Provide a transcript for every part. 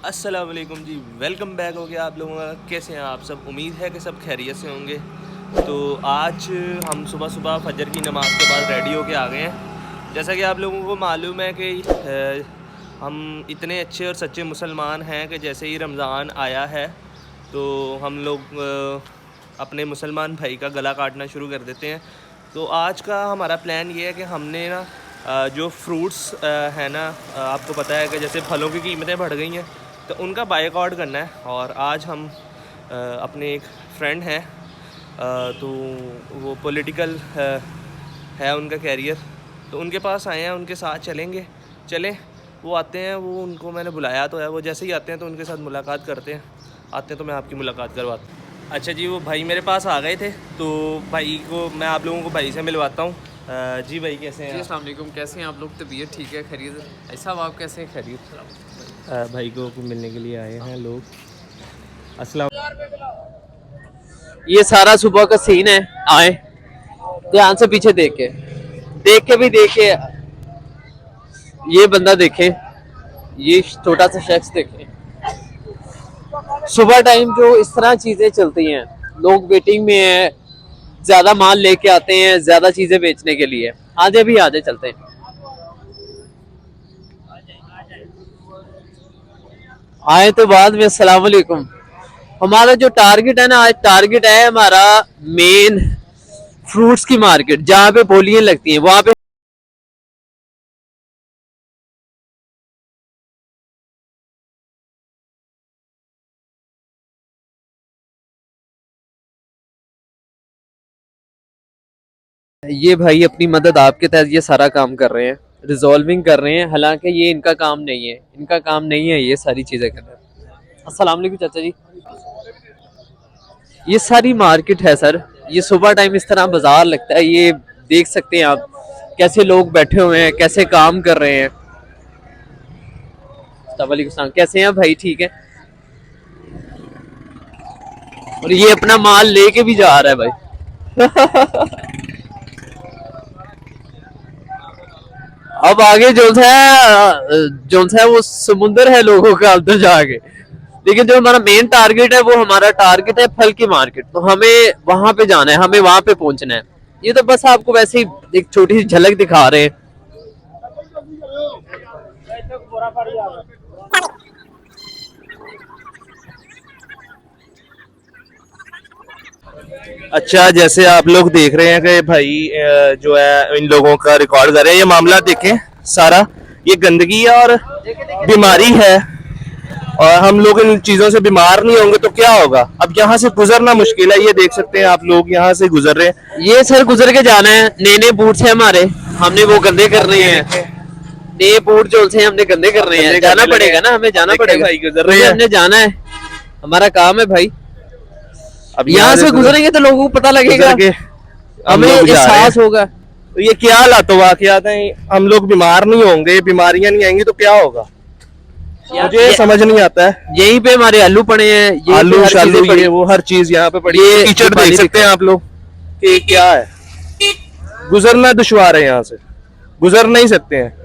अस्सलाम वालेकुम जी, welcome back हो गया आप लोगों का। कैसे हैं आप सब? उम्मीद है कि सब खैरियत से होंगे। तो आज हम सुबह सुबह फजर की नमाज़ के बाद रेडी होके आ गए हैं। जैसा कि आप लोगों को मालूम है कि हम इतने अच्छे और सच्चे मुसलमान हैं कि जैसे ही रमज़ान आया है तो हम लोग अपने मुसलमान भाई का गला काटना शुरू कर देते हैं। तो आज का हमारा प्लान ये है कि हमने ना जो फ्रूट्स है ना, आपको पता है कि जैसे फलों की कीमतें बढ़ गई हैं तो उनका बायकॉट करना है। और आज हम अपने एक फ्रेंड हैं, तो वो पॉलिटिकल है उनका कैरियर, तो उनके पास आए हैं, उनके साथ चलेंगे। चलें, वो आते हैं, वो उनको मैंने बुलाया तो है, वो जैसे ही आते हैं तो उनके साथ मुलाकात करते हैं। आते हैं तो मैं आपकी मुलाकात करवाता हूँ। अच्छा जी, वो भाई मेरे पास आ गए थे तो भाई को मैं आप लोगों को भाई से मिलवाता हूँ। जी भाई, कैसे हैं जी आप? अस्सलाम वालेकुम, कैसे हैं आप लोग? तबीयत ठीक है? खैरियत? ऐसा आप कैसे हैं? खैरियत? भाई को मिलने के लिए आए हैं लोग। अस्सलाम। ये सारा सुबह का सीन है। आए ध्यान से पीछे देख के भी देखे, ये बंदा देखे, ये छोटा सा शख्स देखे। सुबह टाइम जो इस तरह चीजें चलती हैं, लोग वेटिंग में हैं, ज्यादा माल लेके आते हैं, ज्यादा चीजें बेचने के लिए। आधे भी आधे चलते हैं। आए तो बाद में अस्सलाम वालेकुम। हमारा जो टारगेट है ना, आज टारगेट है हमारा मेन फ्रूट्स की मार्केट, जहाँ पे बोलियां लगती हैं वहां पे। ये भाई अपनी मदद आपके तहत ये सारा काम कर रहे हैं, रिजॉल्विंग कर रहे हैं। हालांकि ये इनका काम नहीं है, इनका काम नहीं है ये सारी चीजें करना। अस्सलाम वालेकुम चाचा जी। ये सारी मार्केट है सर। ये सुबह टाइम इस तरह बाजार लगता है, ये देख सकते हैं आप कैसे लोग बैठे हुए हैं, कैसे काम कर रहे हैं। वालेकुम सलाम, कैसे हैं भाई? ठीक है। और ये अपना माल लेके भी जा रहा है भाई। अब आगे जो है वो समुंदर है लोगों का अंदर जाके। लेकिन जो हमारा मेन टारगेट है वो हमारा टारगेट है फल की मार्केट। तो हमें वहां पे जाना है, हमें वहां पे पहुंचना है। ये तो बस आपको वैसे ही एक छोटी सी झलक दिखा रहे हैं। अच्छा, जैसे आप लोग देख रहे हैं कि भाई जो है इन लोगों का रिकॉर्ड कर रहे हैं, ये मामला देखें सारा, ये गंदगी है और बीमारी है। और हम लोग इन चीजों से बीमार नहीं होंगे तो क्या होगा? अब यहाँ से गुजरना मुश्किल है, ये देख सकते हैं आप लोग यहाँ से गुजर रहे हैं। ये सर गुजर के जाना है। नए नए बूट है हमारे, हमने वो गंदे करने हैं। नए बूट जो से हमने गंदे करने हैं, जाना पड़ेगा ना, हमें जाना पड़ेगा भाई गुजर रहे हैं, हमने जाना है, हमारा काम है भाई। अब यहाँ से गुजरेंगे तो लोगों को पता लगेगा, हमें एहसास होगा। तो ये क्या हालात वाकयात हैं? हम लोग बीमार नहीं होंगे, बीमारियां नहीं आएंगी तो क्या होगा? मुझे समझ नहीं आता है। यहीं पे हमारे आलू पड़े हैं, आलू शालू ये वो हर चीज यहाँ पे पड़ी है। कीचड़ देख सकते हैं आप लोग कि क्या है। गुजरना दुश्वार है, यहाँ से गुजर नहीं सकते हैं।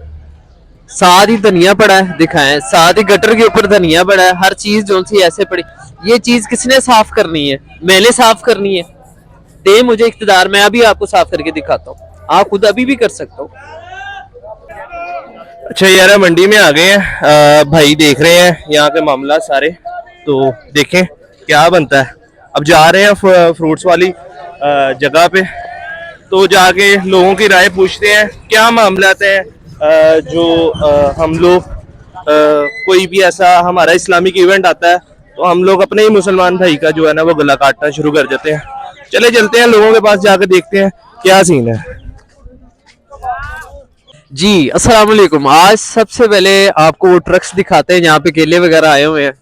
साथ ही धनिया पड़ा है, दिखाएं, साथ ही गटर के ऊपर धनिया पड़ा है। हर चीज जो सी ऐसे पड़ी। ये चीज किसने साफ करनी है? मैंने साफ करनी है। दे मुझे इख्तिदार, मैं अभी आपको साफ करके दिखाता हूँ। आप खुद अभी भी कर सकते हो। अच्छा यार, मंडी में आ गए हैं, भाई देख रहे हैं यहाँ के मामला सारे, तो देखें क्या बनता है। अब जा रहे हैं फ्रूट्स वाली जगह पे, तो जाके लोगों की राय पूछते हैं क्या मामला है। जो हम लोग कोई भी ऐसा हमारा इस्लामिक इवेंट आता है तो हम लोग अपने ही मुसलमान भाई का जो है ना वो गला काटना शुरू कर देते हैं। चले चलते हैं लोगों के पास, जाके देखते हैं क्या सीन है। जी अस्सलाम वालेकुम। आज सबसे पहले आपको वो ट्रक्स दिखाते हैं जहाँ पे केले वगैरह आए हुए हैं।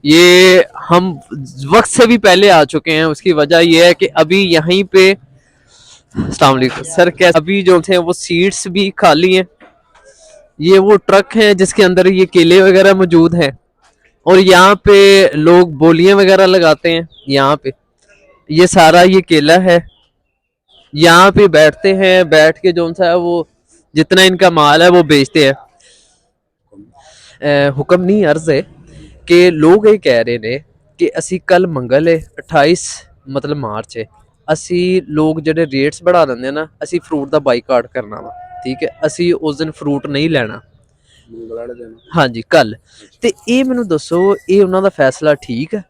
ये हम वक्त से भी पहले आ चुके हैं। उसकी वजह यह है कि अभी यहीं पे, अस्सलाम वालेकुम सर, क्या अभी जो थे वो सीट्स भी खाली हैं। ये वो ट्रक है जिसके अंदर ये केले वगैरह मौजूद हैं। और यहाँ पे लोग बोलियां वगैरह लगाते हैं। यहाँ पे ये सारा ये केला है, यहाँ पे बैठते हैं, बैठ के जो सा वो जितना इनका माल है वो बेचते हैं। हुक्म नहीं, अर्ज है ਕਿ ਲੋਕ ਇਹ ਕਹਿ ਰਹੇ ਨੇ ਕਿ ਅਸੀਂ ਕੱਲ ਮੰਗਲ ਹੈ 28 ਮਤਲਬ ਮਾਰਚ ਹੈ, ਅਸੀਂ ਲੋਕ ਜਿਹੜੇ ਰੇਟਸ बढ़ा ਦਿੰਦੇ ਆ ਨਾ, ਅਸੀਂ ਫਰੂਟ ਦਾ ਬਾਈਕਾਟ ਕਰਨਾ ਵਾ, ਠੀਕ ਹੈ, ਅਸੀਂ ਉਸ ਦਿਨ ਫਰੂਟ ਨਹੀਂ ਲੈਣਾ ਹਾਂਜੀ ਕੱਲ। ਤੇ ਇਹ ਮੈਨੂੰ ਦੱਸੋ, ਇਹ ਉਹਨਾਂ ਦਾ ਫੈਸਲਾ ਠੀਕ ਹੈ?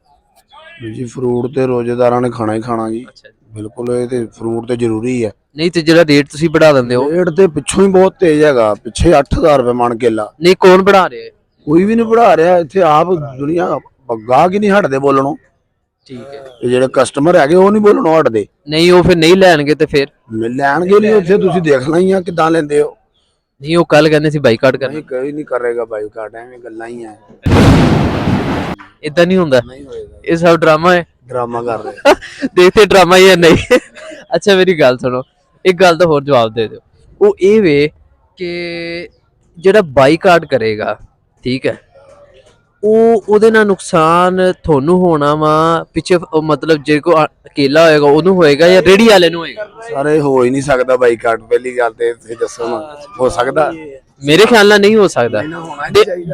ਜੀ ਫਰੂਟ ਤੇ ਰੋਜ਼ੇਦਾਰਾਂ ਨੇ ਖਾਣਾ ਹੀ ਖਾਣਾ ਜੀ, ਅੱਛਾ ਜੀ। ਬਿਲਕੁਲ ਇਹ ਤੇ ਫਰੂਟ ਤੇ ਜ਼ਰੂਰੀ ਹੈ। ਨਹੀਂ ਤੇ ਜਿਹੜਾ ਰੇਟ ਤੁਸੀਂ बढ़ा ਦਿੰਦੇ ਹੋ, ਰੇਟ ਤੇ ਪਿੱਛੋਂ ਹੀ ਬਹੁਤ ਤੇਜ਼ ਹੈਗਾ, ਪਿੱਛੇ 8000 ਰੁਪਏ ਮਣ ਕੇਲਾ। ਨਹੀਂ ਕੌਣ बढ़ा ਰਿਹਾ ਹੈ? ਕੋਈ ਵੀ ਨਹੀਂ ਵਧਾ ਰਿਹਾ ਇੱਥੇ, ਆਪ ਦੁਨੀਆ ਗਾਹਕ ਹੀ ਨਹੀਂ ਹਟਦੇ ਬੋਲਣੋਂ। ਠੀਕ ਹੈ। ਤੇ ਜਿਹੜੇ ਕਸਟਮਰ ਹੈਗੇ ਉਹ ਨਹੀਂ ਬੋਲਣੋਂ ਹਟਦੇ। ਨਹੀਂ ਉਹ ਫਿਰ ਨਹੀਂ ਲੈਣਗੇ ਤੇ ਫਿਰ ਲੈਣਗੇ ਨਹੀਂ, ਉੱਥੇ ਤੁਸੀਂ ਦੇਖਣਾ ਹੀ ਆ ਕਿੱਦਾਂ ਲੈਂਦੇ ਹੋ। ਨਹੀਂ ਉਹ ਕੱਲ ਕਹਿੰਦੇ ਸੀ ਬਾਈਕਾਟ ਕਰਨਾ, ਨਹੀਂ ਕੋਈ ਨਹੀਂ ਕਰੇਗਾ ਬਾਈਕਾਟ, ਐਵੇਂ ਗੱਲਾਂ ਹੀ ਆ, ਇਦਾਂ ਨਹੀਂ ਹੁੰਦਾ, ਨਹੀਂ ਹੋਏਗਾ। ਇਹ ਸਭ ਡਰਾਮਾ ਹੈ। ਡਰਾਮਾ ਕਰ ਰਹੇ ਦੇਖते ड्रामा ही है नहीं। अच्छा मेरी गल सुनो, एक गल तो होर जवाब दे दो, वो ये वे कि जेड़ा बाईकाट करेगा, ठीक है, ਉਹਦੇ ਨਾਲ ਨੁਕਸਾਨ ਤੁਹਾਨੂੰ ਹੋਣਾ ਵਾ ਪਿੱਛੇ, ਮਤਲਬ ਜੇ ਕੋ ਅਕੇਲਾ ਹੋਏਗਾ ਉਹਨੂੰ ਹੋਏਗਾ ਜਾਂ ਰੇੜੀ ਵਾਲੇ ਨੂੰ ਹੋਏਗਾ? ਸਾਰੇ ਹੋ ਹੀ ਨਹੀਂ ਸਕਦਾ ਬਾਈਕਾਟ, ਪਹਿਲੀ ਗੱਲ ਤੇ ਤੁਸੀਂ ਦੱਸੋ ਨਾ, ਹੋ ਸਕਦਾ? ਮੇਰੇ ਖਿਆਲ ਨਾਲ ਨਹੀਂ ਹੋ ਸਕਦਾ।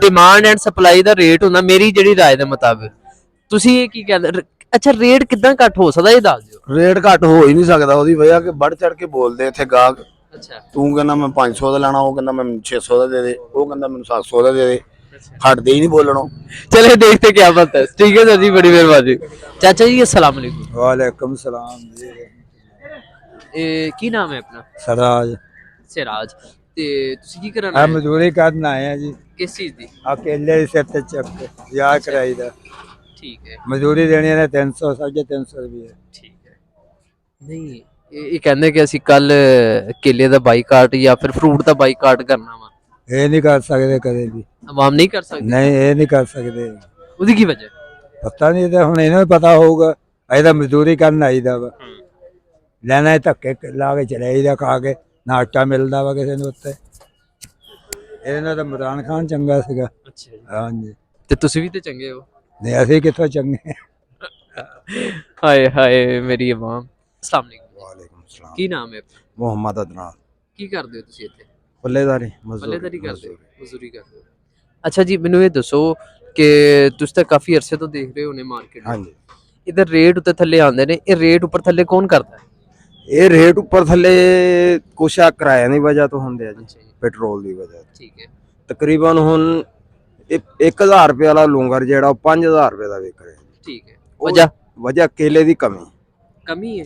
Demand and supply the rate ਹੁੰਦਾ, ਮੇਰੀ ਜਿਹੜੀ ਰਾਏ ਦੇ ਮੁਤਾਬਿਕ। ਤੁਸੀਂ ਇਹ ਕੀ ਕਹਿੰਦੇ? ਅੱਛਾ ਰੇਟ ਕਿੱਦਾਂ ਘੱਟ ਹੋ ਸਕਦਾ, ਇਹ ਦੱਸ ਦਿਓ। ਰੇਟ ਘੱਟ ਹੋ ਹੀ ਨਹੀਂ ਸਕਦਾ, ਉਹਦੀ ਵਜ੍ਹਾ ਕਿ ਵੱਧ ਚੜ ਕੇ ਬੋਲਦੇ ਇੱਥੇ ਗਾਹਕ। ਅੱਛਾ ਤੂੰ ਕਹਿੰਦਾ ਮੈਂ 500 ਦਾ ਲੈਣਾ, ਉਹ ਕਹਿੰਦਾ ਮੈਂ 600 ਦਾ ਦੇ ਦੇ, ਉਹ ਕਹਿੰਦਾ ਮੈਨੂੰ 700 ਦਾ ਦੇ ਦੇ, ਹਟਦੇ ਹੀ ਨਹੀਂ ਬੋਲਣੋਂ। चले देखते क्या बनता है। ठीक है सर जी, बड़ी मेहरबानी। चाचा जी अस्सलाम वालेकुम। वालेकुम सलाम जी। ਕੀ ਨਾਮ ਹੈ ਆਪਣਾ? सराज ਸਿਰਾਜ। ਤੇ ਤੁਸੀਂ ਕੀ ਕਰਨ ਆਏ? मजदूरी करना आए हैं जी, ਕਿਸ ਚੀਜ਼ ਦੀ? अकेले ही सिर ते चक के यार कराई दा। ਠੀਕ ਹੈ मजदूरी देनी है 300 350 रुपये। ਠੀਕ ਹੈ। ਨਹੀਂ ਇਹ ਕਹਿੰਦੇ ਕਿ ਅਸੀਂ ਕੱਲ ਕੇਲੇ ਦਾ ਬਾਈਕਾਟ ਜਾਂ ਫਿਰ ਫਰੂਟ ਦਾ ਬਾਈਕਾਟ ਕਰਨਾ ਵਾ। ये नहीं कर सकते कदे भी, ਆਵਾਮ ਨਹੀਂ ਕਰ ਸਕਦੀ? नहीं ये नहीं कर सकते। ਉਹਦੀ ਕੀ ਵਜ੍ਹਾ? पता नहीं तो हुण इन्हें पता होगा, अजे तो मजदूरी करना आई दा वा, लेना है धक्के ला के चले आईदा, खा के ना आटा मिलता वा किसी नूं उत्ते। ਇਹਦੇ ਨਾਲ ਤਾਂ ਇਮਰਾਨ ਖਾਨ ਚੰਗਾ ਸੀਗਾ। ਅੱਛਾ ਜੀ। ਹਾਂਜੀ ਤੇ ਤੁਸੀਂ ਵੀ ਤੇ ਚੰਗੇ ਹੋ। ਨਹੀਂ ਅਸੀਂ ਕਿੱਥੋਂ ਚੰਗੇ। ਹਾਏ ਹਾਏ ਮੇਰੀ ਆਵਾਮ। ਅਸਲਾਮ ਅਲੈਕੁਮ। ਵਾਲੇਕੁਮ ਸਲਾਮ। ਕੀ ਨਾਮ ਹੈ? ਮੁਹੰਮਦ ਅਦਨਾਨ। ਕੀ ਕਰਦੇ ਹੋ ਤੁਸੀਂ ਇੱਥੇ? ਪੱਲੇਦਾਰੀ ਪੱਲੇਦਾਰੀ ਕਰਦੇ ਹੋ, ਮਜ਼ਦੂਰੀ ਕਰਦੇ ਹੋ। ਅੱਛਾ ਜੀ ਮੈਨੂੰ ਇਹ ਦੱਸੋ ਕਿ ਤੁਸੀਂ ਤਾਂ ਕਾਫੀ ਅਰਸੇ ਤੋਂ ਦੇਖ ਰਹੇ ਹੋਣੇ ਮਾਰਕੀਟ। ਹਾਂਜੀ। ਇਧਰ ਰੇਟ ਉੱਤੇ ਥੱਲੇ ਆਉਂਦੇ ਨੇ, ਇਹ ਰੇਟ ਉੱਪਰ ਥੱਲੇ ਕੌਣ ਕਰਦਾ ਹੈ? ਇਹ ਰੇਟ ਉੱਪਰ ਥੱਲੇ ਕੁਛ ਆ ਕਿਰਾਇਆ ਦੀ ਵਜ੍ਹਾ ਤੋਂ ਹੁੰਦੇ ਆ ਜੀ, ਅੱਛਾ ਜੀ। ਪੈਟਰੋਲ ਦੀ ਵਜ੍ਹਾ ਤੋਂ। ਠੀਕ ਹੈ। ਤਕਰੀਬਨ ਹੁਣ 1000 ਰੁਪਏ ਵਾਲਾ ਲੂੰਗਰ ਜਿਹੜਾ ਉਹ 5000 ਰੁਪਏ ਦਾ ਵਿਕ ਰਿਹਾ। ਠੀਕ ਹੈ। ਵਜ੍ਹਾ ਵਜ੍ਹਾ ਕੇਲੇ ਦੀ ਕਮੀ ਕਮੀ ਹੈ।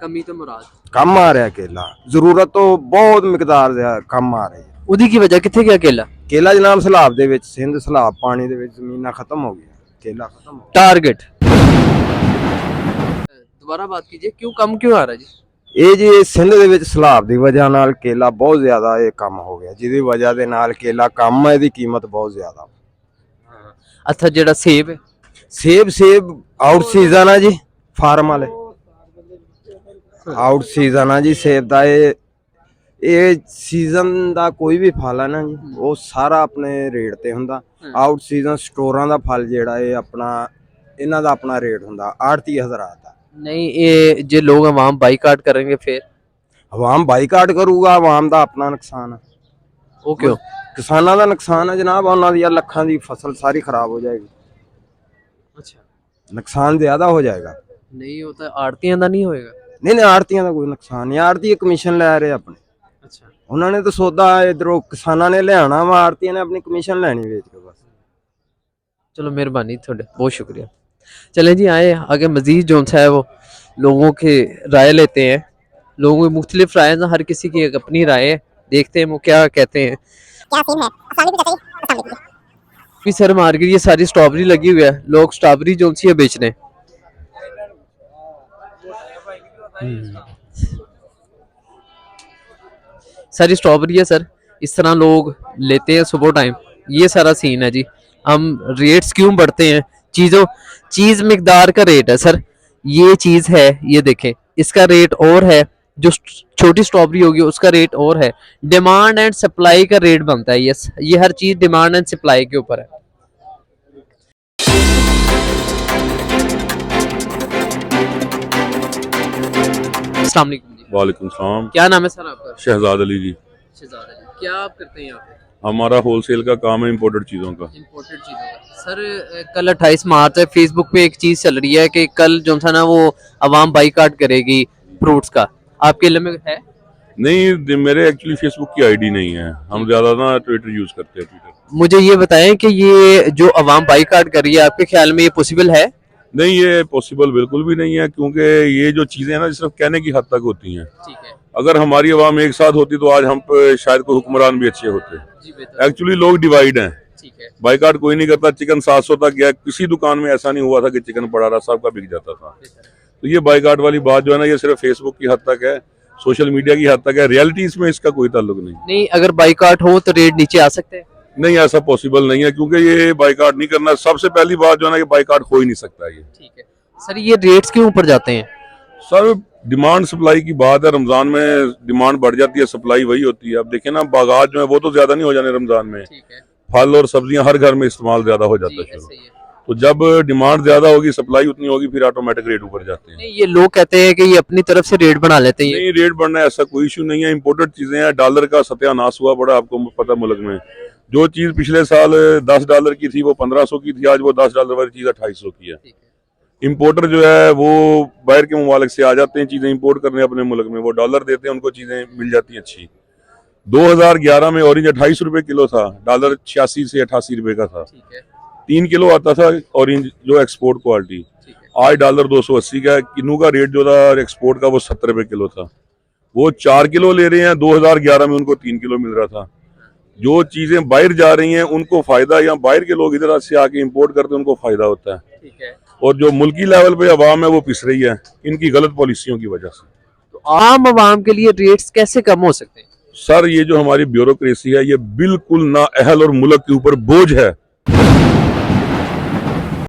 ਕਮੀ ਤੋਂ ਮੁਰਾਦ ਕੰਮ ਆ ਰਿਹਾ ਕੇਲਾ, ਜ਼ਰੂਰਤ ਤੋਂ ਬਹੁਤ ਮਿਕਦਾਰ ਦਾ ਕੰਮ ਆ ਰਹੀ ਹੈ। ਉਹਦੀ ਕੀ ਵਜ੍ਹਾ? ਕਿੱਥੇ ਗਿਆ ਕੇਲਾ? ਕੇਲਾ ਜਨਾਬ ਸਲਾਬ ਦੇ ਵਿੱਚ, ਸਿੰਧ ਸਲਾਬ ਪਾਣੀ ਦੇ ਵਿੱਚ ਜ਼ਮੀਨਾਂ ਖਤਮ ਹੋ ਗਈਆਂ, ਕੇਲਾ ਖਤਮ ਹੋ टारगेट दोबारा बात कीजिए, क्यों कम क्यों आ रहा है जी? ਗਿਆ। ਇਹ ਜੀ ਸਿੰਧ ਦੇ ਵਿੱਚ ਸਲਾਬ ਦੀ ਵਜ੍ਹਾ ਨਾਲ ਕੇਲਾ ਬਹੁਤ ਜ਼ਿਆਦਾ ਇਹ ਕੰਮ ਹੋ ਗਿਆ, ਜਿਹਦੀ ਵਜ੍ਹਾ ਦੇ ਨਾਲ ਕੇਲਾ ਕੰਮ ਹੈ, ਇਹਦੀ ਕੀਮਤ ਬਹੁਤ ਜ਼ਿਆਦਾ। अच्छा जेड़ा सेब है, ਸੇਬ ਆਊਟ ਸੀਜ਼ਨ ਆ ਜੀ, ਫਾਰਮ ਵਾਲੇ ਆਊਟ ਸੀਜ਼ਨ ਆ ਜੀ ਸੇਬ ਦਾ। ਇਹ ਸੀਜ਼ਨ ਦਾ ਕੋਈ ਵੀ ਫਲ ਹੈ ਨਾ ਜੀ, ਉਹ ਸਾਰਾ ਆਪਣੇ ਰੇਟ ਤੇ ਹੁੰਦਾ। ਆਊਟ ਸੀਜ਼ਨ ਸਟੋਰਾਂ ਦਾ ਫਲ ਜਿਹੜਾ ਇਹ ਆਪਣਾ, ਇਹਨਾਂ ਦਾ ਆਪਣਾ ਰੇਟ ਹੁੰਦਾ 38 ਹਜ਼ਾਰ ਦਾ। नहीं ये जो लोग आवाम बाईकाट करेंगे फिर ਆਵਾਮ ਬਾਈਕਾਟ ਕਰੂਗਾ, ਆਵਾਮ ਦਾ ਆਪਣਾ ਨੁਕਸਾਨ ਹੈ। वो क्यों? ਕਿਸਾਨਾਂ ਦਾ ਨੁਕਸਾਨ ਹੈ ਜਨਾਬ, ਉਹਨਾਂ ਦੀ ਲੱਖਾਂ ਦੀ ਫਸਲ ਸਾਰੀ ਖਰਾਬ ਹੋ ਜਾਏਗੀ, अच्छा ਨੁਕਸਾਨ ਜ਼ਿਆਦਾ ਹੋ ਜਾਏਗਾ। नहीं होता, आड़तियां दा नहीं होएगा। ਨਹੀਂ ਆੜਤੀਆਂ ਦਾ ਕੋਈ ਨੁਕਸਾਨ ਨਹੀਂ, ਆੜਤੀ ਕਮਿਸ਼ਨ ਲੈ ਰਹੇ ਆਪਣੇ, अच्छा ਉਹਨਾਂ ਨੇ ਤਾਂ ਸੌਦਾ ਇਧਰੋਂ ਕਿਸਾਨਾਂ ਨੇ ਲਿਆਣਾ ਵਾ, ਆੜਤੀਆਂ ਨੇ ਆਪਣੀ ਕਮਿਸ਼ਨ ਲੈਣੀ ਵੇਚ ਕੇ ਬਸ। चलो मेहरबानी थोड़े, बहुत शुक्रिया। चलें जी आए आगे मजीद जो है वो लोगों की राय लेते हैं। लोगों की मुख्तलिफ राय ना, हर किसी की एक अपनी राय है, देखते हैं वो क्या कहते हैं। क्या सीन है? आसानी भी कहते हैं, भी सर मार्केट ये सारी स्ट्रॉबेरी लगी हुई है, लोग स्ट्रॉबेरी जो सी है बेचने। सारी स्ट्रॉबेरी है सर, इस तरह लोग लेते हैं सुबह टाइम, ये सारा सीन है जी। हम रेट्स क्यों बढ़ते हैं? चीज़ मिकदार का रेट है सर, ये चीज़ है, ये देखें इसका रेट और है, जो छोटी स्ट्रॉबेरी होगी उसका रेट और है। डिमांड एंड सप्लाई का रेट बनता है, यस, ये हर चीज़ डिमांड एंड सप्लाई के ऊपर है। अस्सलाम वालेकुम जी। वालेकुम सलाम। क्या नाम है सर आपका? शहजाद अली जी। शहजाद अली। क्या आप करते हैं यहाँ पे? हमारा होलसेल का काम है इंपोर्टेड चीज़ों का। इम्पोर्टेड चीज़ों का सर, कल 28 मार्च है, फेसबुक पे एक चीज़ चल रही है कि कल जो था ना वो अवाम बाईकाट करेगी फ्रूट्स का, आपके इल्म में है? नहीं, मेरे एक्चुअली फेसबुक की आईडी नहीं है, हम ज़्यादा ना ट्विटर यूज़ करते हैं। ट्विटर मुझे ये बताएं कि ये जो अवाम बाईकाट कर रही है, आपके ख्याल में ये पॉसिबल है? नहीं, ये पॉसिबल बिल्कुल भी नहीं है, क्योंकि ये जो चीज़ें हैं ना सिर्फ कहने की हद तक होती हैं। ठीक है अगर हमारी आवाम एक साथ होती तो आज हम पे शायद कोई हुक्मरान भी अच्छे होते। जी, बेहतर। एक्चुअली लोग डिवाइड हैं, ठीक है बाइकाट कोई नहीं करता। चिकन 700 तक गया, किसी दुकान में ऐसा नहीं हुआ था कि चिकन पड़ा रहा, सबका बिक जाता था। तो ये बाइकाट वाली बात जो है ना, ये सिर्फ फेसबुक की हद तक है, सोशल मीडिया की हद तक है, रियलिटी इसमें इसका कोई ताल्लुक नहीं। नहीं, अगर बाईकाट हो तो रेट नीचे आ सकते हैं? नहीं, ऐसा पॉसिबल नहीं है, क्योंकि ये बाइकाट नहीं करना। सबसे पहली बात जो है ना, ये बाइकाट हो ही नहीं सकता ये। ठीक है सर, ये रेट्स क्यों ऊपर जाते हैं? सर, डिमांड सप्लाई की बात है। रमजान में डिमांड बढ़ जाती है, सप्लाई वही होती है। अब देखिए ना, बागात जो है वो तो ज्यादा नहीं हो जाने रमजान में, ठीक है फल और सब्जियां हर घर में इस्तेमाल ज्यादा हो जाता है जी, शुरू। ऐसे ही है। तो जब डिमांड ज्यादा होगी, सप्लाई उतनी होगी, फिर ऑटोमेटिक रेट ऊपर जाते हैं। नहीं, ये लोग कहते हैं कि ये अपनी तरफ से रेट बढ़ा लेते हैं। नहीं, रेट बढ़ना ऐसा कोई इशू नहीं है। इंपोर्टेड चीजें हैं, डॉलर का सत्यानाश हुआ पड़ा, आपको पता मुल्क में। जो चीज पिछले साल $10 की थी वो 1500 की थी, आज वो $10 वाली चीज 2800 की है। इंपोर्टर जो है वो बाहर के ममालिक से आ जाते हैं चीजें इंपोर्ट करने अपने मुल्क में, वो डॉलर देते हैं, उनको चीजें मिल जाती हैं अच्छी। 2011 में ऑरेंज 28 रुपए किलो था, डॉलर 86 से 88 रुपए का था। 3 किलो आता था ऑरेंज जो एक्सपोर्ट क्वालिटी। आज डॉलर 280 का है। किन्नू का रेट जो था एक्सपोर्ट का वो 70 रुपए किलो था। वो 4 किलो ले रहे हैं, 2011 में उनको 3 किलो मिल रहा था। जो चीजें बाहर जा रही हैं उनको फायदा, या बाहर के लोग इधर से आके इंपोर्ट करते हैं उनको फायदा होता है। ठीक है, और जो मुल्की लेवल पे अवाम है वो पिस रही है इनकी गलत पॉलिसियों की वजह से। तो आम आवाम के लिए रेट्स कैसे कम हो सकते हैं? सर, ये जो हमारी ब्यूरोक्रेसी है ये बिल्कुल ना अहल और मुल्क के ऊपर बोझ है।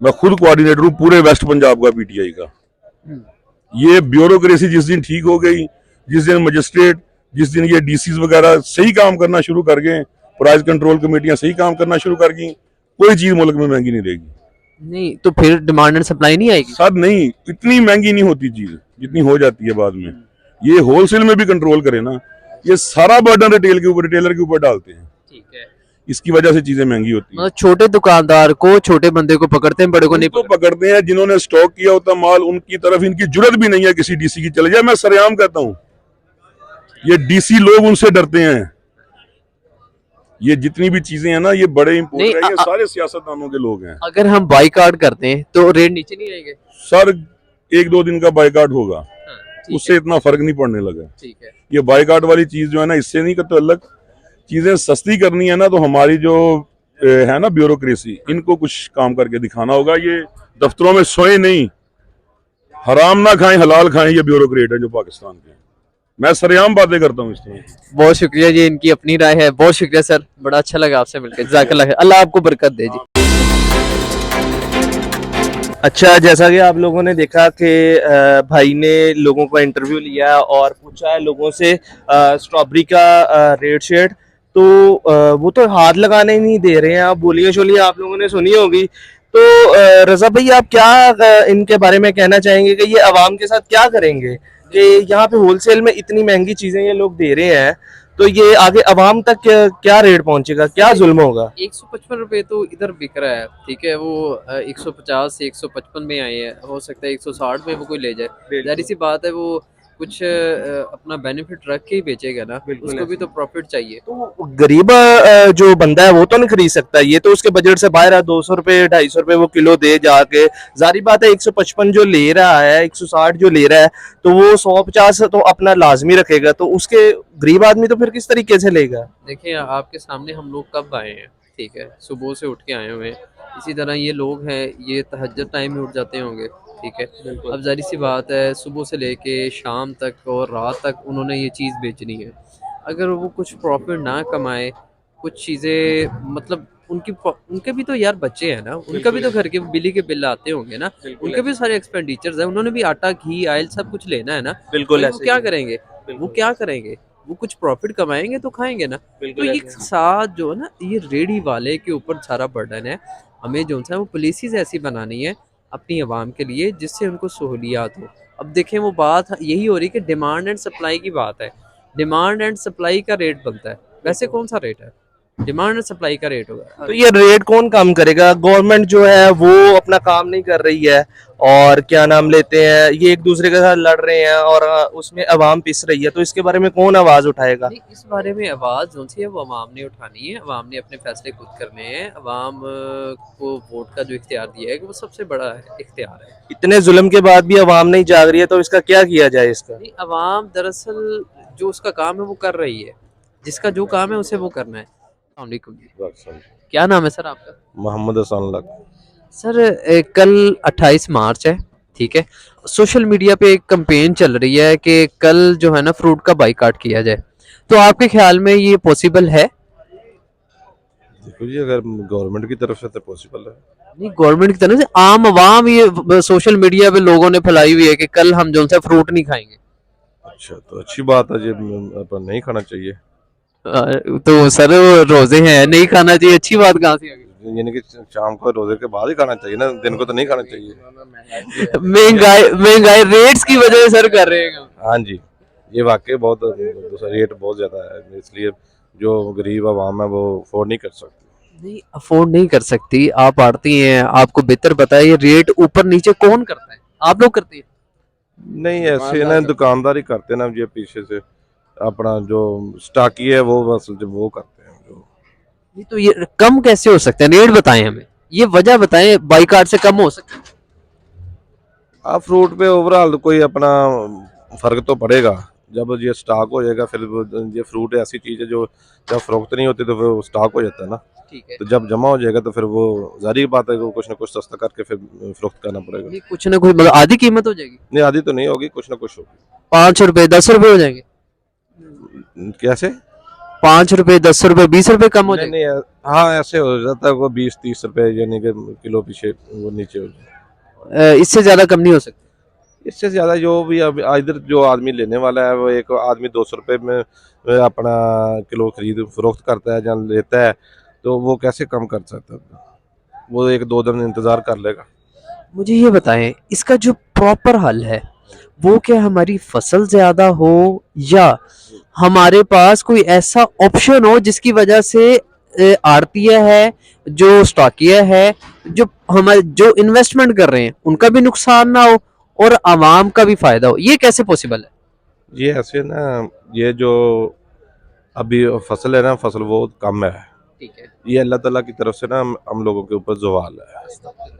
मैं खुद कोऑर्डिनेटर हूँ पूरे वेस्ट पंजाब का पीटीआई का। ये ब्यूरोक्रेसी जिस दिन ठीक हो गई, जिस दिन मजिस्ट्रेट, जिस दिन ये डीसीज वगैरह सही काम करना शुरू कर गए, प्राइस कंट्रोल कमेटियां सही काम करना शुरू कर गई, कोई चीज मुल्क में महंगी नहीं रहेगी। नहीं तो फिर डिमांड एंड सप्लाई नहीं आएगी? सर नहीं, इतनी महंगी नहीं होती चीज जितनी हो जाती है बाद में। ये होलसेल में भी कंट्रोल करे ना, ये सारा बर्डन रिटेलर के ऊपर डालते हैं। ठीक है, इसकी वजह से चीजें महंगी होती हैं। मतलब छोटे दुकानदार को, छोटे बंदे को पकड़ते हैं, बड़े को नहीं उनको पकड़ते हैं। जिन्होंने स्टॉक किया होता माल, उनकी तरफ इनकी जुर्रत भी नहीं है किसी डीसी की चले जाए। मैं सरेआम कहता हूँ, ये डीसी लोग उनसे डरते हैं। ये जितनी भी चीजें हैं ना, ये बड़े इंपोर्टर हैं, ये सारे सियासतदानों के लोग हैं। अगर हम बाईकाट करते हैं तो रेट नीचे नहीं आएंगे? सर, 1-2 दिन का बाइकाट होगा, ठीक उससे इतना फर्क नहीं पड़ने लगा। ठीक है, ये बाइकाट वाली चीज जो है ना, इससे नहीं करते अलग। चीजें सस्ती करनी है ना, तो हमारी जो है ना ब्यूरोक्रेसी, इनको कुछ काम करके दिखाना होगा। ये दफ्तरों में सोए नहीं, हराम ना खाएं हलाल खाएं, ये ब्यूरोक्रेट है जो पाकिस्तान के। मैं सरेआम बातें करता हूँ इस तरह। बहुत शुक्रिया, ये इनकी अपनी राय है। बहुत शुक्रिया सर, बड़ा अच्छा लगा आपसे मिलकर। जज़ाकल्लाह खैर, अल्लाह आपको बरकत दे जी। अच्छा, जैसा कि आप लोगों ने देखा कि भाई ने लोगों का इंटरव्यू लिया और पूछा है लोगों से स्ट्रॉबेरी का रेट शेट, तो वो तो हाथ लगाने ही नहीं दे रहे हैं। आप बोलिए शोलिए आप लोगों ने सुनी होगी। तो रजा भाई, आप क्या इनके बारे में कहना चाहेंगे कि ये आवाम के साथ क्या करेंगे कि यहाँ पे होलसेल में इतनी महंगी चीजें ये लोग दे रहे हैं, तो ये आगे आवाम तक क्या रेट पहुंचेगा, क्या जुल्म होगा? 155 रुपए तो इधर बिक रहा है, ठीक है, वो 150 से 155 में आए हैं, हो सकता है 160 में वो कोई ले जाए। जाहिर सी बात है, वो कुछ अपना बेनिफिट रख के ही बेचेगा ना, उसको भी तो प्रॉफिट चाहिए। तो गरीब जो बंदा है वो तो नहीं खरीद सकता, ये तो उसके बजट से बाहर है। 200 रुपए 250 रुपए वो किलो दे जाके, जारी बात है 155 जो ले रहा है, 160 जो ले रहा है, तो वो 150 तो अपना लाजमी रखेगा, तो उसके गरीब आदमी तो फिर किस तरीके से लेगा? देखिए, आपके सामने हम लोग कब आए हैं, ठीक है, सुबह से उठ के आए हुए हैं। इसी तरह ये लोग हैं, ये तहज्जुद टाइम में उठ जाते होंगे, ठीक है। अब जाहिर सी बात है, सुबह से लेके शाम तक और रात तक उन्होंने ये चीज़ बेचनी है। अगर वो कुछ प्रॉफिट ना कमाए, कुछ चीज़ें मतलब उनके भी तो यार बच्चे हैं ना, उनका भी तो घर के बिजली के बिल आते होंगे ना, उनके भी सारे एक्सपेंडिचर्स हैं, उन्होंने भी आटा घी ऑयल सब कुछ लेना है ना। बिल्कुल, वो क्या करेंगे? वो क्या करेंगे? वो कुछ प्रॉफिट कमाएंगे तो खाएंगे ना। तो ये साथ जो है ना, ये रेडी वाले के ऊपर सारा बर्डन है। हमें जो है वो पॉलिसीज ऐसी बनानी है अपनी आवाम के लिए जिससे उनको सहूलियात हो। अब देखें, वो बात यही हो रही कि डिमांड एंड सप्लाई की बात है। डिमांड एंड सप्लाई का रेट बनता है, वैसे कौन सा रेट है? डिमांड और सप्लाई का रेट होगा। तो ये रेट कौन काम करेगा? गवर्नमेंट जो है वो अपना काम नहीं कर रही है, और क्या नाम लेते हैं, ये एक दूसरे के साथ लड़ रहे हैं, और उसमें अवाम पिस रही है। तो इसके बारे में कौन आवाज उठाएगा? नहीं, इस बारे में आवाज़ जो सी है वो अवाम ने उठानी है, अवाम ने अपने फैसले खुद करने हैं। अवाम को वोट का जो इख्तियार दिया है कि वो सबसे बड़ा इख्तियार है। इतने जुल्म के बाद भी अवाम नहीं जाग रही है, तो इसका क्या किया जाए इसका? नहीं, अवाम दरअसल जो उसका काम है वो कर रही है, जिसका जो काम है उसे वो करना है। अस्सलाम वालेकुम जी। क्या नाम है सर आपका? मोहम्मद हसन लग। सर कल 28 मार्च है, ठीक है। सोशल मीडिया पे एक कैंपेन चल रही है कि कल जो है ना फ्रूट का बाइकाट किया जाए, तो आपके ख्याल में ये पॉसिबल है? देखो जी, अगर गवर्नमेंट की तरफ से तो पॉसिबल है। नहीं, गवर्नमेंट की तरफ से आम आवाम ये सोशल मीडिया पे लोगों ने फैलाई हुई है कि कल हम जो है फ्रूट नहीं खाएंगे। अच्छा, तो अच्छी बात है जी, अपन नहीं खाना चाहिए। तो सर रोजे हैं, नहीं खाना चाहिए, अच्छी बात कहाँ से आ गई? यानी कि शाम को रोजे के बाद ही खाना चाहिए ना, दिन को तो नहीं खाना चाहिए। महंगाई रेट्स की वजह से सर कर रहे हैं। हाँ जी, ये वाकई बहुत रेट बहुत ज्यादा है, इसलिए जो गरीब आवाम है वो अफोर्ड नहीं कर सकती। नहीं, अफोर्ड नहीं कर सकती। आप आड़ती हैं, आपको बेहतर पता है ये रेट ऊपर नीचे कौन करता है? आप लोग करते हैं? नहीं, ऐसे ना दुकानदारी करते ना, ये पीछे से अपना जो स्टाकी है वो बस जब वो करते हैं जो। नहीं, तो ये कम कैसे हो सकते हैं? रेट बताएं हमें, ये वजह बताएं बाइकाट से कम हो सकता है। आप फ्रूट पे ओवरऑल कोई अपना फर्क तो पड़ेगा, जब ये स्टॉक हो जाएगा फिर ये फ्रूट ऐसी चीज है जो जब फरोख्त नहीं होती तो फिर वो स्टॉक हो जाता है ना। ठीक है। तो जब जमा हो जाएगा तो फिर वो जारी बात है कि कुछ ना कुछ सस्ता करके फिर फरोख्त करना पड़ेगा। नहीं, कुछ ना कुछ मतलब आधी कीमत हो जाएगी। नहीं, आधी तो नहीं होगी, कुछ ना कुछ होगी। 5 रुपए 10 रुपए हो जाएंगे। कैसे? 5 रुपए 10 रुपए 20 रुपए कम हो नहीं जाएंगे। नहीं, हाँ ऐसे हो जाता है, वो 20-30 रुपए यानी कि किलो पीछे वो नीचे हो जाए। इससे ज्यादा कम नहीं हो सकता। इससे ज्यादा जो भी अब इधर जो आदमी लेने वाला है, वो एक आदमी 200 रुपए में अपना किलो खरीद फरोख्त करता है या लेता है, तो वो कैसे कम कर सकता है? वो 1-2 दिन इंतजार कर लेगा। मुझे ये बताएं, इसका जो प्रॉपर हल है वो क्या हमारी फसल ज्यादा हो, या हमारे पास कोई ऐसा ऑप्शन हो जिसकी वजह से आड़तीय है, जो स्टॉकिया है, जो हमारे जो इन्वेस्टमेंट कर रहे हैं उनका भी नुकसान ना हो और आवाम का भी फायदा हो? ये कैसे पॉसिबल है? ये ऐसे ना, ये जो अभी फसल है ना, फसल बहुत कम है। ठीक है। ये अल्लाह ताला की तरफ से ना हम लोगों के ऊपर जवाल है,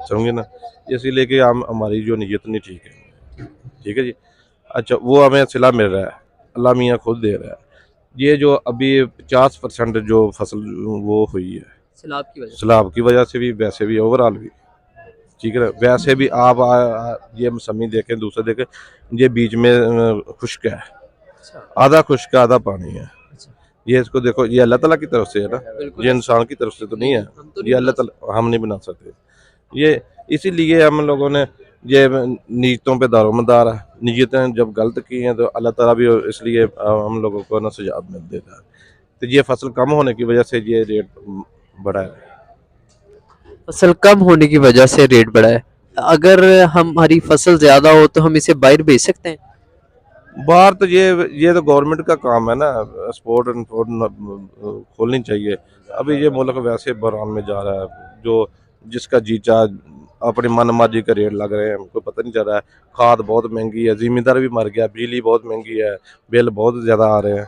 समझे ना। इसीलिए कि हम हमारी जो नीयत नहीं ठीक है, ठीक है जी। अच्छा, वो हमें सिला मिल रहा है, अल्लाह मियाँ खुद दे रहा है। ये जो अभी 50% जो फसल वो हुई है सैलाब की वजह से। सैलाब की वजह से भी, वैसे भी ओवरऑल भी, ठीक है ना। वैसे भी आप ये मौसमी देखें, दूसरे देखें, ये बीच में खुश्क है, अच्छा। आधा खुश्क है आधा पानी है। ये इसको देखो, ये अल्लाह ताला की तरफ से है ना, बिल्कुल। ये इंसान की तरफ से तो नहीं है। हम तो ये अल्लाह ताला, हम नहीं बना सकते ये। इसीलिए हम लोगों ने ये नीयतों पे दारोमदार है, नीयतें जब गलत की हैं तो अल्लाह ताला भी इसलिए हम लोगों को ना सजा मिल देता है। तो ये फसल कम होने की वजह से ये रेट बढ़ा है। फसल कम होने की वजह से रेट बढ़ा है। अगर हमारी फसल ज्यादा हो तो हम इसे बाहर भेज सकते हैं? बाहर तो ये तो गवर्नमेंट का काम है ना, एक्सपोर्ट इम्पोर्ट खोलनी चाहिए। अभी ये मुल्क वैसे बहरान में जा रहा है, जो जिसका जी चाह अपनी मनमाजी का रेट लग रहे हैं, हमको पता नहीं चल रहा है। खाद बहुत महंगी है, जिम्मेदार भी मर गया, बिजली बहुत महंगी है, बिल बहुत ज़्यादा आ रहे हैं।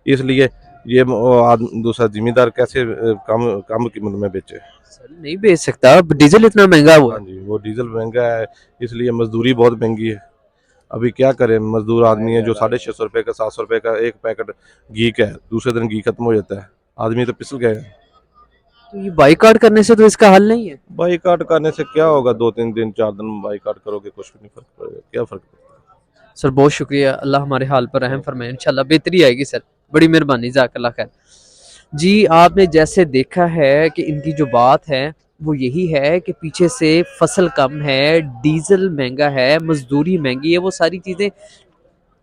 इसलिए ये दूसरा जिम्मेदार कैसे कम कम कीमत में बेचे? सर नहीं बेच सकता, डीजल इतना महंगा हुआ हाँ है। जी, वो डीजल महंगा है, इसलिए मजदूरी बहुत महंगी है। अभी क्या करें, मजदूर आदमी है जो 650 रुपये का 700 रुपये का एक पैकेट घी का है, दूसरे दिन घी खत्म हो जाता है, आदमी तो पिसल गए हैं। तो ये बाइकाट करने से तो इसका हल नहीं है। बाईकाट करने से क्या होगा? 2-3 दिन 4 दिन बाईकाट करोगे, कुछ भी नहीं फर्क पड़ेगा। क्या फर्क पड़ता है? सर बहुत शुक्रिया, अल्लाह हमारे हाल पर रहम फरमाए, इंशाल्लाह बेहतरी आएगी सर, बड़ी मेहरबानी, जज़ाकल्लाह खैर। जी आपने जैसे देखा है कि इनकी जो बात है वो यही है कि पीछे से फसल कम है, डीजल महंगा है, मजदूरी महंगी है, वो सारी चीज़ें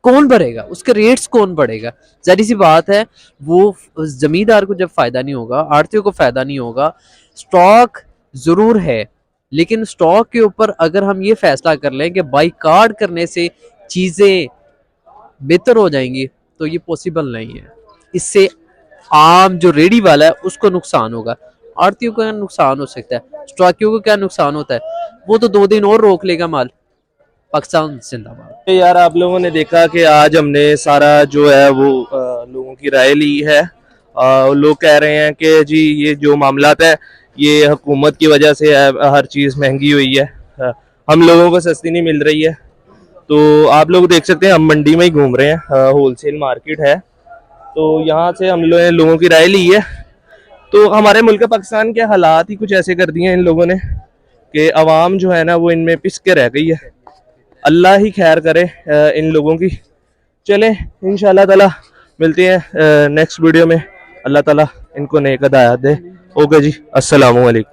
कौन भरेगा, उसके रेट्स कौन बढ़ेगा? जाहिर सी बात है वो जमींदार को जब फायदा नहीं होगा, आड़तियों को फायदा नहीं होगा। स्टॉक जरूर है, लेकिन स्टॉक के ऊपर अगर हम ये फैसला कर लें कि बाइकाट करने से चीजें बेहतर हो जाएंगी, तो ये पॉसिबल नहीं है। इससे आम जो रेडी वाला है उसको नुकसान होगा, आड़तियों को नुकसान हो सकता है, स्टॉकियों को क्या नुकसान होता है, वो तो 2 दिन और रोक लेगा माल। पाकिस्तान जिंदाबाद। यार आप लोगों ने देखा कि आज हमने सारा जो है वो लोगों की राय ली है। लोग कह रहे हैं कि जी ये जो मामलात है ये हुकूमत की वजह से है, हर चीज़ महंगी हुई है, हम लोगों को सस्ती नहीं मिल रही है। तो आप लोग देख सकते हैं हम मंडी में ही घूम रहे हैं, होलसेल मार्केट है, तो यहाँ से हम लोगों की राय ली है। तो हमारे मुल्क पाकिस्तान के हालात ही कुछ ऐसे कर दिए हैं इन लोगों ने कि अवाम जो है ना वो इनमें पिस के रह गई है। अल्लाह ही खैर करे इन लोगों की। चलें इंशाल्लाह ताला मिलते हैं नेक्स्ट वीडियो में। अल्लाह ताला इनको नेक हिदायत दे। ओके जी, अस्सलामु अलैकुम।